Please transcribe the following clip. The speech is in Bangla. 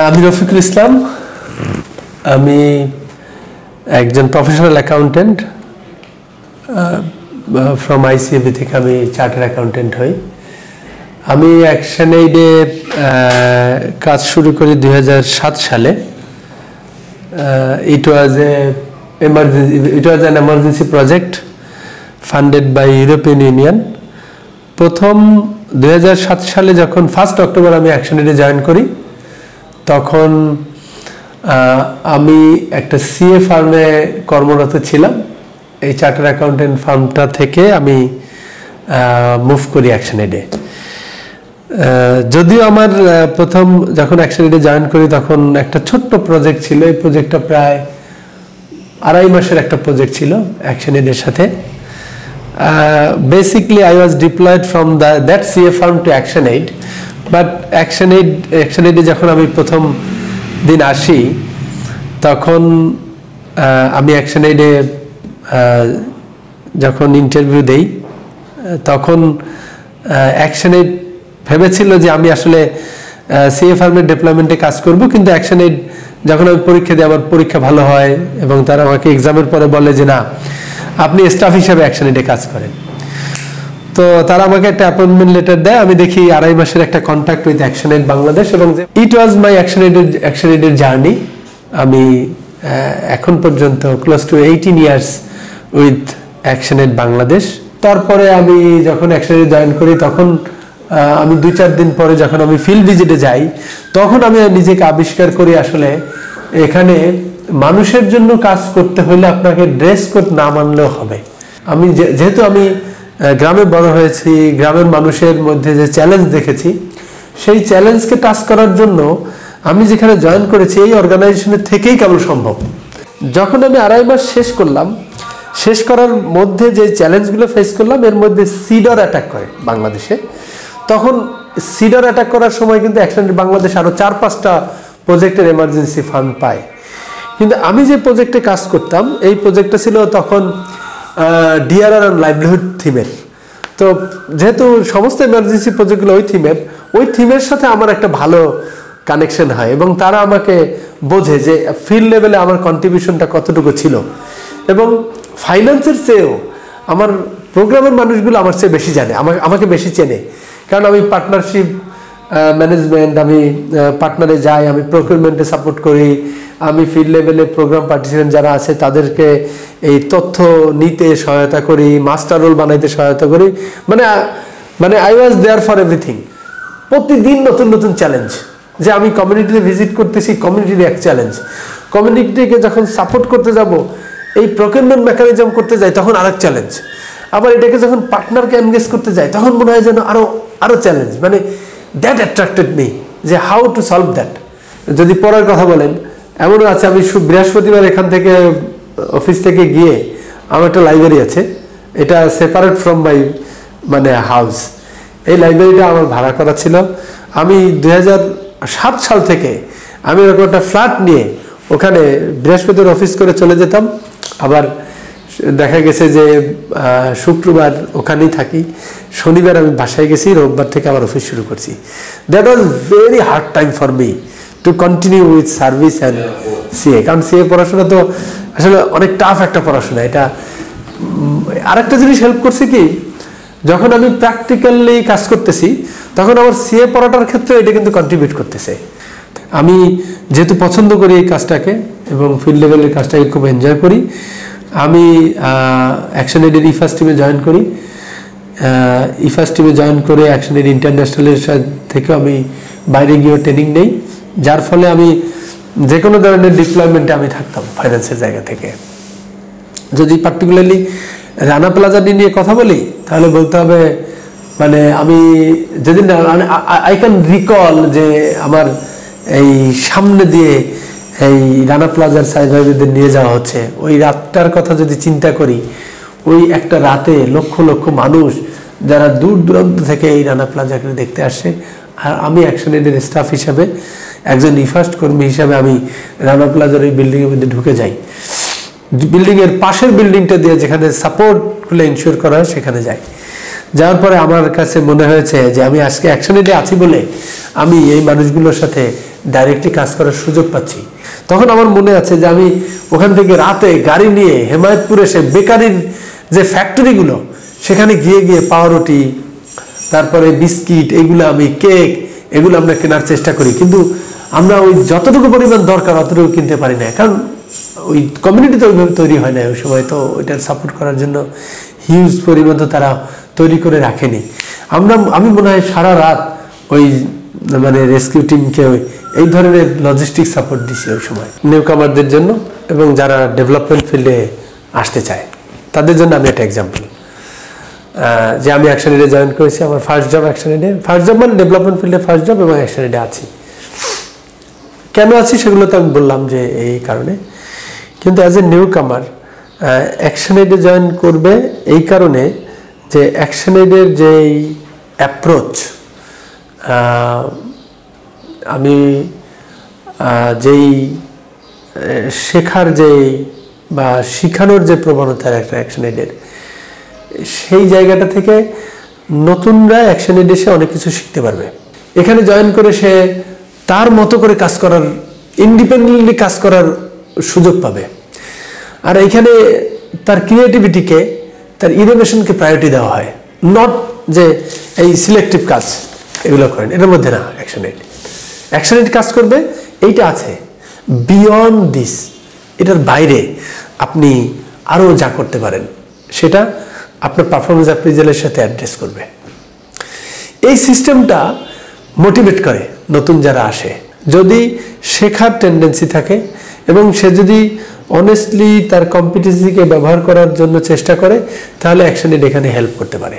আমি রফিকুল ইসলাম। আমি একজন প্রফেশনাল অ্যাকাউন্টেন্ট ফ্রম আইসিএবি থেকে আমি চার্টার্ড অ্যাকাউন্টেন্ট হই। আমি অ্যাকশন এইডে কাজ শুরু করি 2007 সালে। It was an emergency project funded by European Union. প্রথম 2007 সালে যখন 1 অক্টোবর আমি অ্যাকশন এইডে জয়েন করি, তখন আমি একটা সিএ ফার্মে কর্মরত ছিলাম। এই চার্টার্ড অ্যাকাউন্টেন্ট ফার্মটা থেকে আমি মুভ করি অ্যাকশন এইডে। যদিও আমার প্রথম যখন অ্যাকশন এইডে জয়েন করি তখন একটা ছোট্ট প্রজেক্ট ছিল। এই প্রজেক্টটা প্রায় 2.5 মাসের একটা প্রজেক্ট ছিল অ্যাকশন এইডের সাথে। Basically, I was deployed from that CA firm to ActionAid, but ActionAid যখন আমি প্রথম দিন আসি, তখন আমি ActionAid যখন ইন্টারভিউ দেই, তখন ActionAid ভেবেছিল যে আমি আসলে সিএ ফার্মের ডেভেলপমেন্টে কাজ করব, কিন্তু ActionAid যখন আমি পরীক্ষা দিই, আমার পরীক্ষা ভালো হয় এবং তারা আমাকে এক্সামের পরে বলে যে না, আপনি স্টাফ হিসাবে অ্যাকশনএইডে কাজ করেন। তো তারা আমাকে একটা অ্যাপয়েন্টমেন্ট লেটার দেয়। আমি দেখি 2.5 মাসের একটা কন্ট্রাক্ট উইথ অ্যাকশনএইড বাংলাদেশ, এবং ইট ওয়াজ মাই অ্যাকশনএইডের জার্নি। আমি এখন পর্যন্ত close to 18 years with ActionAid Bangladesh. তারপরে আমি যখন অ্যাকশনএইডে জয়েন করি, তখন আমি 2-4 দিন পরে যখন আমি ফিল্ড ভিজিটে যাই, তখন আমি নিজেকে আবিষ্কার করি আসলে এখানে মানুষের জন্য কাজ করতে হলে আপনাকে ড্রেস কোড না মানলেও হবে। আমি যেহেতু আমি গ্রামে বড় হয়েছি, গ্রামের মানুষের মধ্যে যে চ্যালেঞ্জ দেখেছি, সেই চ্যালেঞ্জকে টাচ করার জন্য আমি যেখানে জয়েন করেছি এই অর্গানাইজেশনের থেকেই কেবল সম্ভব। যখন আমি 2.5 মাস শেষ করলাম, শেষ করার মধ্যে যে চ্যালেঞ্জগুলো ফেস করলাম, এর মধ্যে সিডর অ্যাটাক করে বাংলাদেশে। তখন সিডর অ্যাটাক করার সময় কিন্তু অ্যাকশনএইড বাংলাদেশ আরও 4-5টা প্রজেক্টের এমার্জেন্সি ফান্ড পায়। কিন্তু আমি যে প্রজেক্টে কাজ করতাম, এই প্রজেক্টটা ছিল তখন ডিআরআর অ্যান্ড লাইভলিহুড থিমের। তো যেহেতু সমস্ত এমার্জেন্সি প্রজেক্টগুলো ওই থিমের সাথে আমার একটা ভালো কানেকশন হয়, এবং তারা আমাকে বোঝে যে ফিল্ড লেভেলে আমার কন্ট্রিবিউশনটা কতটুকু ছিল। এবং ফাইন্যান্সের চেয়েও আমার প্রোগ্রামের মানুষগুলো আমার চেয়ে বেশি জানে, আমাকে বেশি চেনে, কারণ আমি পার্টনারশিপ ম্যানেজমেন্ট, আমি পার্টনারে যাই, আমি প্রকিউরমেন্টে সাপোর্ট করি, আমি ফিল্ড লেভেলে প্রোগ্রাম পার্টিসিপেন্ট যারা আছে তাদেরকে এই তথ্য নিতে সহায়তা করি, মাস্টার রোল বানাইতে সহায়তা করি। মানে I was there for everything. প্রতিদিন নতুন নতুন চ্যালেঞ্জ, যে আমি কমিউনিটিতে ভিজিট করতেছি, কমিউনিটির এক চ্যালেঞ্জ। কমিউনিটিকে যখন সাপোর্ট করতে যাব, এই প্রকিউরমেন্ট মেকানিজম করতে যাই, তখন আরেক চ্যালেঞ্জ। আবার এটাকে যখন পার্টনারকে এনগেজ করতে যাই, তখন মনে হয় যেন আরও চ্যালেঞ্জ। মানে দ্যাট অ্যাট্রাক্টেড মি, যে হাউ টু সলভ দ্যাট। যদি পড়ার কথা বলেন, এমনও আছে, আমি বৃহস্পতিবার এখান থেকে অফিস থেকে গিয়ে আমার একটা লাইব্রেরি আছে, এটা সেপারেট ফ্রম মাই হাউস। এই লাইব্রেরিটা আমার ভাড়া করা ছিল। আমি 2007 সাল থেকে আমি এরকম একটা ফ্ল্যাট নিয়ে ওখানে বৃহস্পতিবার অফিস করে চলে যেতাম। আবার দেখা গেছে যে শুক্রবার ওখানেই থাকি, শনিবার আমি বাসায় গেছি, রোববার থেকে আবার অফিস শুরু করছি। That was very hard time for me to continue with service and CA, কারণ সিএ পড়াশোনা তো আসলে অনেক টাফ একটা পড়াশোনা। এটা আরেকটা জিনিস হেল্প করছে কি, যখন আমি প্র্যাকটিক্যালি কাজ করতেছি, তখন আমার সিএ পড়াটার ক্ষেত্রে এটা কিন্তু কন্ট্রিবিউট করতেছে। আমি যেহেতু পছন্দ করি এই কাজটাকে এবং ফিল্ড লেভেলের কাজটাকে খুব এনজয় করি, আমি অ্যাকশনএইডের ইফাস টিমে জয়েন করি। ইফাস টিমে জয়েন করে অ্যাকশনএইড ইন্টারন্যাশনালের থেকেও আমি বাইরে গিয়েও ট্রেনিং নেই, যার ফলে আমি যে কোনো ধরনের ডিপ্লয়মেন্টে আমি থাকতাম ফাইন্যান্সের জায়গা থেকে। যদি পার্টিকুলারলি রানা প্লাজা নিয়ে কথা বলি, তাহলে বলতে হবে আমি যেদিন আই ক্যান রিকল যে আমার এই সামনে দিয়ে এই রানা প্লাজার সার্ভাইভারদের নিয়ে যাওয়া হচ্ছে, ওই রাতটার কথা যদি চিন্তা করি, ওই একটা রাতে লক্ষ লক্ষ মানুষ যারা দূর দূরান্ত থেকে এই রানা প্লাজাকে দেখতে আসে, আর আমি অ্যাকশনএইডের স্টাফ হিসাবে, একজন ইফাস্ট কর্মী হিসাবে আমি রানা প্লাজার এই বিল্ডিংয়ের মধ্যে ঢুকে যাই। বিল্ডিংয়ের পাশের বিল্ডিংটা দিয়ে যেখানে সাপোর্টগুলো ইনশিওর করা হয় সেখানে যাই। যাওয়ার পরে আমার কাছে মনে হয়েছে যে আমি আজকে অ্যাকশন এডে আছি বলে আমি এই মানুষগুলোর সাথে ডাইরেক্টলি কাজ করার সুযোগ পাচ্ছি। তখন আমার মনে আছে যে আমি ওখান থেকে রাতে গাড়ি নিয়ে হেমায়তপুরে এসে বেকারির যে ফ্যাক্টরিগুলো সেখানে গিয়ে গিয়ে পাউরুটি, তারপরে বিস্কিট, এগুলো আমি কেক, এগুলো আমরা কেনার চেষ্টা করি, কিন্তু আমরা ওই যতটুকু পরিমাণ দরকার অতটুকু কিনতে পারি না, কারণ ওই কমিউনিটি তো ওইভাবে তৈরি হয় না ওই সময়, তো ওইটার সাপোর্ট করার জন্য হিউজ পরিমাণ তো তারা তৈরি করে রাখেনি। আমি মনে হয় সারা রাত ওই মানে রেস্কিউ টিমকে এই ধরনের লজিস্টিক সাপোর্ট দিছি ওই সময় নিউকামারদের জন্য, এবং যারা ডেভেলপমেন্ট ফিল্ডে আসতে চায় তাদের জন্য আমি একটা এক্সাম্পল, যে আমি অ্যাকশন এডে জয়েন করেছি, আমার ফার্স্ট জব অ্যাকশন এডে, ফার্স্ট জব মানে ডেভেলপমেন্ট ফিল্ডে ফার্স্ট জব, এবং অ্যাকশন এডে আছি। কেন আছি সেগুলো তো আমি বললাম যে এই কারণে, কিন্তু অ্যাজ এ নিউ কামার অ্যাকশন এডে জয়েন করবে এই কারণে যে অ্যাকশন এডের যেই অ্যাপ্রোচ, আমি যেই শেখার যেই বা শিখানোর যে প্রবণতার একটা অ্যাকশন এডের, সেই জায়গাটা থেকে নতুনরা অ্যাকশন এডে এসে অনেক কিছু শিখতে পারবে। এখানে জয়েন করে সে তার মতো করে কাজ করার, ইন্ডিপেন্ডেন্টলি কাজ করার সুযোগ পাবে। আর এখানে তার ক্রিয়েটিভিটিকে, তার ইনোভেশনকে প্রায়োরিটি দেওয়া হয়, নট যে এই সিলেক্টিভ কাজ এগুলো করেন, এটার মধ্যে না। অ্যাকশন এড কাজ করবে এইটা আছে, বিয়ন্ড দিস, এটার বাইরে আপনি আরও যা করতে পারেন সেটা আপনার পারফরমেন্স অ্যাপ্রিজালের সাথে অ্যাড্রেস করবে। এই সিস্টেমটা মোটিভেট করে নতুন যারা আসে, যদি শেখার টেন্ডেন্সি থাকে এবং সে যদি অনেস্টলি তার কম্পিটেন্সিকে ব্যবহার করার জন্য চেষ্টা করে, তাহলে অ্যাকশন এড এখানে হেল্প করতে পারে।